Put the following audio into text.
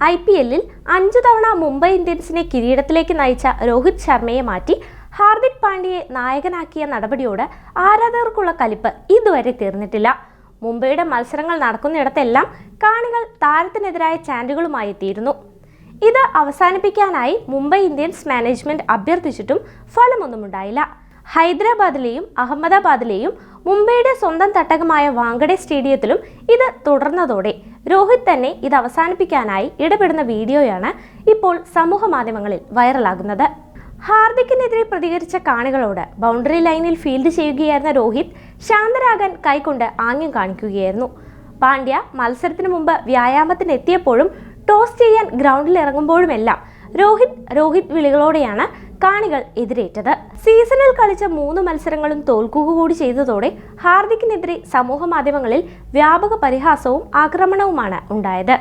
IPLൽ 5 തവണ മുംബൈ ഇന്ത്യൻസിനെ കിരീടത്തിലേക്ക് നയിച്ച രോഹിത് ശർമ്മയെ മാറ്റി ഹാർദിക് പാണ്ഡ്യയെ നായകനാക്കിയ നടപടിയോട് ആരാധകർക്കുള്ള കലിപ്പ് ഇതുവരെ തീർന്നിട്ടില്ല. മുംബൈയുടെ മത്സരങ്ങൾ നടക്കുന്നിടത്തെല്ലാം കാണികൾ താരത്തിനെതിരായ ചാൻറ്റുകളുമായി എത്തിയിരുന്നു. ഇത് അവസാനിപ്പിക്കാനായി മുംബൈ ഇന്ത്യൻസ് മാനേജ്മെന്റ് അഭ്യർത്ഥിച്ചിട്ടും ഫലമൊന്നുമുണ്ടായില്ല. ഹൈദരാബാദിലെയും അഹമ്മദാബാദിലെയും മുംബൈയുടെ സ്വന്തം തട്ടകമായ വാങ്കഡെ സ്റ്റേഡിയത്തിലും ഇത് തുടർന്നതോടെ രോഹിത് തന്നെ ഇത് അവസാനിപ്പിക്കാനായി ഇടപെടുന്ന വീഡിയോയാണ് ഇപ്പോൾ സമൂഹ മാധ്യമങ്ങളിൽ വൈറലാകുന്നത്. ഹാർദിക്കിനെതിരെ പ്രതികരിച്ച കാണികളോട് ബൗണ്ടറി ലൈനിൽ ഫീൽഡ് ചെയ്യുകയായിരുന്ന രോഹിത് ശാന്തരാകാൻ കൈകൊണ്ട് ആംഗ്യം കാണിക്കുകയായിരുന്നു. പാണ്ഡ്യ മത്സരത്തിന് മുമ്പ് വ്യായാമത്തിനെത്തിയപ്പോഴും ടോസ് ചെയ്യാൻ ഗ്രൗണ്ടിൽ ഇറങ്ങുമ്പോഴുമെല്ലാം രോഹിത് വിളികളോടെയാണ് കാണികൾ എതിരേറ്റത്. സീസണിൽ കളിച്ച 3 മത്സരങ്ങളും തോൽക്കുക കൂടി ചെയ്തതോടെ ഹാർദിക്കിനെതിരെ സമൂഹ മാധ്യമങ്ങളിൽ വ്യാപക പരിഹാസവും ആക്രമണവുമാണ് ഉണ്ടായത്.